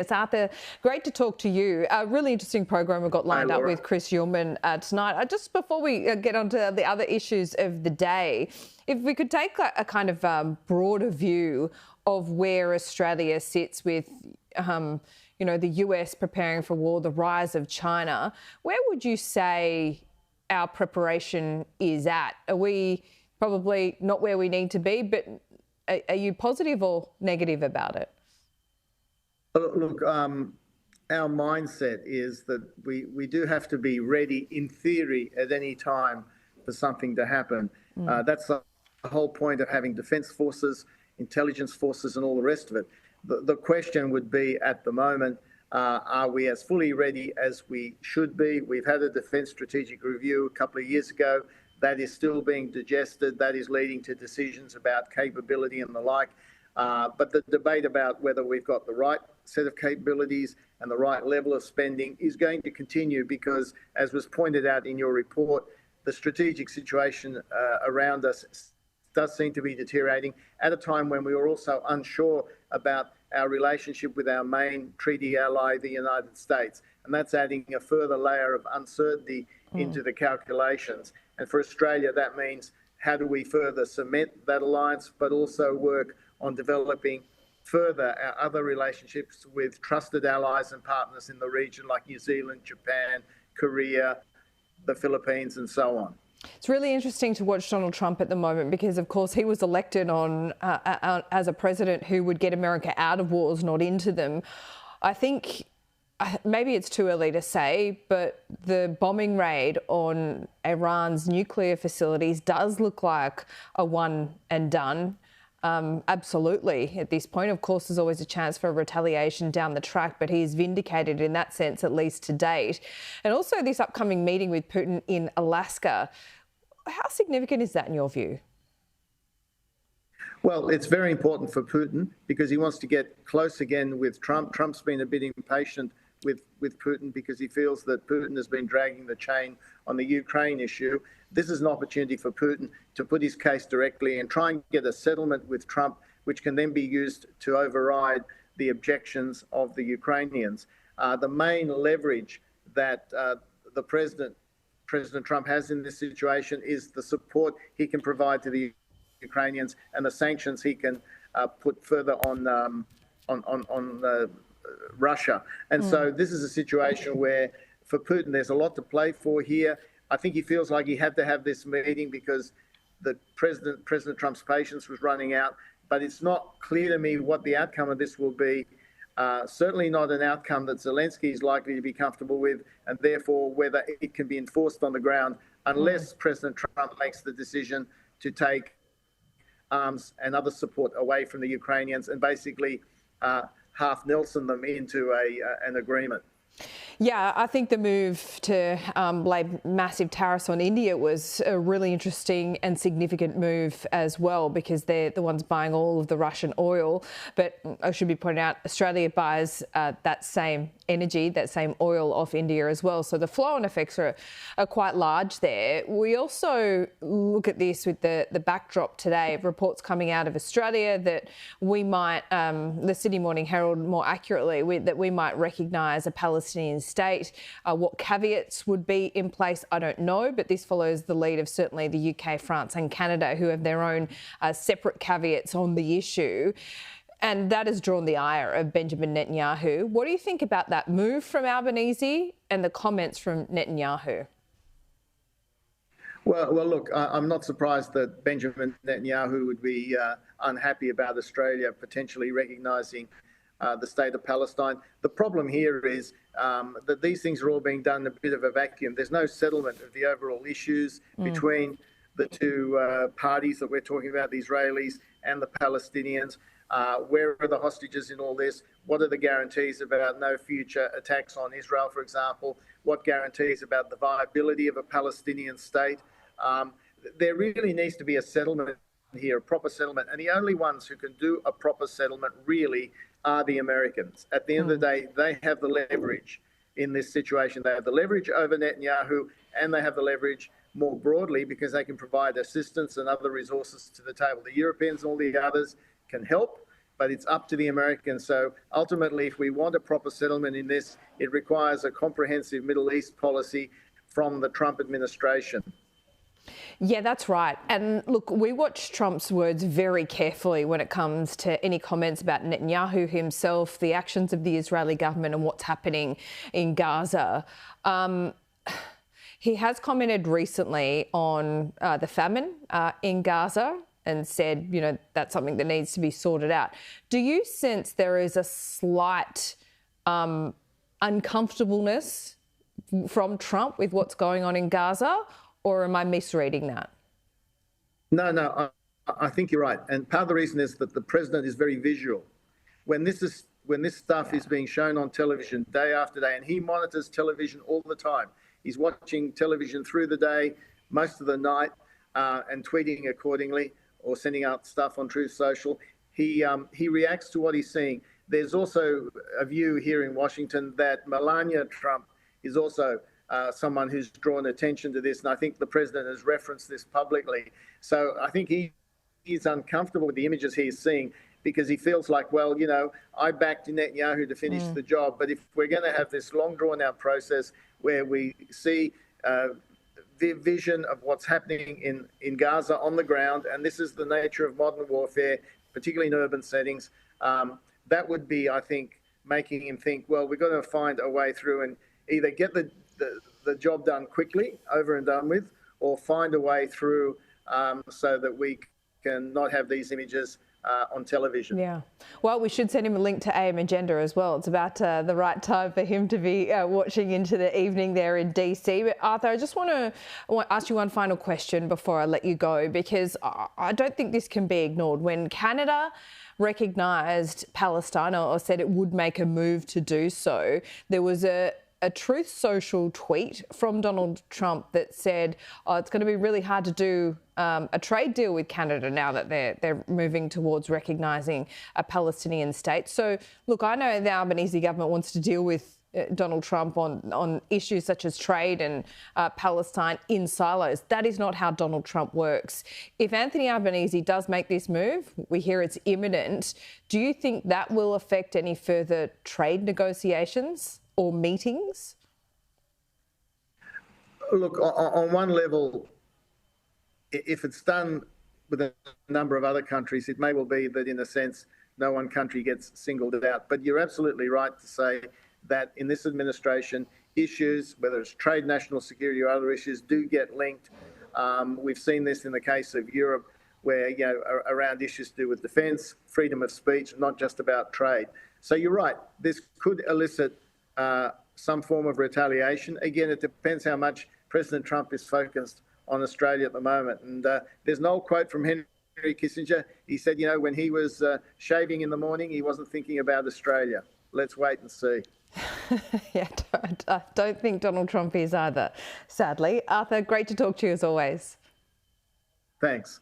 It's Arthur, great to talk to you. A really interesting program we've got lined up with Chris Uhlmann tonight. Just before we get on to the other issues of the day, if we could take a kind of broader view of where Australia sits with, the US preparing for war, the rise of China, where would you say our preparation is at? Are we probably not where we need to be, but are you positive or negative about it? Look, our mindset is that we do have to be ready, in theory, at any time for something to happen. That's the whole point of having defence forces, intelligence forces and all the rest of it. The question would be, at the moment, are we as fully ready as we should be? We've had a Defence Strategic Review a couple of years ago. That is still being digested. That is leading to decisions about capability and the like. But the debate about whether we've got the right set of capabilities and the right level of spending is going to continue because, as was pointed out in your report, the strategic situation around us does seem to be deteriorating at a time when we were also unsure about our relationship with our main treaty ally, the United States. And that's adding a further layer of uncertainty into the calculations. And for Australia, that means how do we further cement that alliance, but also work on developing further our other relationships with trusted allies and partners in the region like New Zealand, Japan, Korea, the Philippines, and so on. It's really interesting to watch Donald Trump at the moment because, of course, he was elected as a president who would get America out of wars, not into them. I think maybe it's too early to say, but the bombing raid on Iran's nuclear facilities does look like a one and done. Absolutely. At this point, of course, there's always a chance for retaliation down the track, but he is vindicated in that sense, at least to date. And also this upcoming meeting with Putin in Alaska. How significant is that in your view? Well, it's very important for Putin because he wants to get close again with Trump. Trump's been a bit impatient with Putin because he feels that Putin has been dragging the chain on the Ukraine issue. This is an opportunity for Putin to put his case directly and try and get a settlement with Trump, which can then be used to override the objections of the Ukrainians. The main leverage that the President Trump has in this situation is the support he can provide to the Ukrainians and the sanctions he can put further on Russia. And so this is a situation where, for Putin, there's a lot to play for here. I think he feels like he had to have this meeting because the President Trump's patience was running out. But it's not clear to me what the outcome of this will be. Certainly not an outcome that Zelensky is likely to be comfortable with, and therefore whether it can be enforced on the ground unless President Trump makes the decision to take arms and other support away from the Ukrainians and basically half Nelson them into an agreement. Yeah, I think the move to lay massive tariffs on India was a really interesting and significant move as well because they're the ones buying all of the Russian oil. But I should be pointing out, Australia buys that same energy, that same oil off India as well. So the flow-on effects are quite large there. We also look at this with the backdrop today of reports coming out of Australia that we might, the Sydney Morning Herald more accurately, that we might recognise a Palestinian state. What caveats would be in place, I don't know, but this follows the lead of certainly the UK, France and Canada, who have their own separate caveats on the issue. And that has drawn the ire of Benjamin Netanyahu. What do you think about that move from Albanese and the comments from Netanyahu? Well, look, I'm not surprised that Benjamin Netanyahu would be unhappy about Australia potentially recognising the state of Palestine. The problem here is that these things are all being done in a bit of a vacuum. There's no settlement of the overall issues between the two parties that we're talking about, the Israelis and the Palestinians. Where are the hostages in all this? What are the guarantees about no future attacks on Israel, for example? What guarantees about the viability of a Palestinian state? There really needs to be a settlement here, a proper settlement. And the only ones who can do a proper settlement really are the Americans. At the end of the day, they have the leverage in this situation. They have the leverage over Netanyahu, and they have the leverage more broadly because they can provide assistance and other resources to the table. The Europeans and all the others can help, but it's up to the Americans. So ultimately, if we want a proper settlement in this, it requires a comprehensive Middle East policy from the Trump administration. Yeah, that's right. And look, we watch Trump's words very carefully when it comes to any comments about Netanyahu himself, the actions of the Israeli government and what's happening in Gaza. He has commented recently on the famine in Gaza and said, you know, that's something that needs to be sorted out. Do you sense there is a slight uncomfortableness from Trump with what's going on in Gaza, or am I misreading that? No, I think you're right. And part of the reason is that the president is very visual. When this stuff is being shown on television day after day, and he monitors television all the time. He's watching television through the day, most of the night, and tweeting accordingly or sending out stuff on Truth Social. He reacts to what he's seeing. There's also a view here in Washington that Melania Trump is also someone who's drawn attention to this, and I think the president has referenced this publicly. So I think he's uncomfortable with the images he's seeing because he feels like, well, you know, I backed Netanyahu to finish the job, but if we're going to have this long drawn-out process where we see the vision of what's happening in Gaza on the ground, and this is the nature of modern warfare, particularly in urban settings, that would be, I think, making him think, well, we've got to find a way through and either get the job done quickly, over and done with, or find a way through so that we can not have these images on television. Yeah. Well, we should send him a link to AM Agenda as well. It's about the right time for him to be watching into the evening there in DC. But Arthur, I just want to ask you one final question before I let you go, because I don't think this can be ignored. When Canada recognised Palestine or said it would make a move to do so, there was a Truth Social tweet from Donald Trump that said, oh, it's going to be really hard to do a trade deal with Canada now that they're moving towards recognising a Palestinian state. So, look, I know the Albanese government wants to deal with Donald Trump on issues such as trade and Palestine in silos. That is not how Donald Trump works. If Anthony Albanese does make this move, we hear it's imminent, do you think that will affect any further trade negotiations or meetings? Look, on one level, if it's done with a number of other countries, it may well be that in a sense no one country gets singled out. But you're absolutely right to say that in this administration, issues, whether it's trade, national security or other issues, do get linked. We've seen this in the case of Europe where, you know, around issues to do with defence, freedom of speech, not just about trade. So you're right, this could elicit some form of retaliation. Again, it depends how much President Trump is focused on Australia at the moment. And there's an old quote from Henry Kissinger. He said, you know, when he was shaving in the morning, he wasn't thinking about Australia. Let's wait and see. Yeah, I don't think Donald Trump is either, sadly. Arthur, great to talk to you as always. Thanks.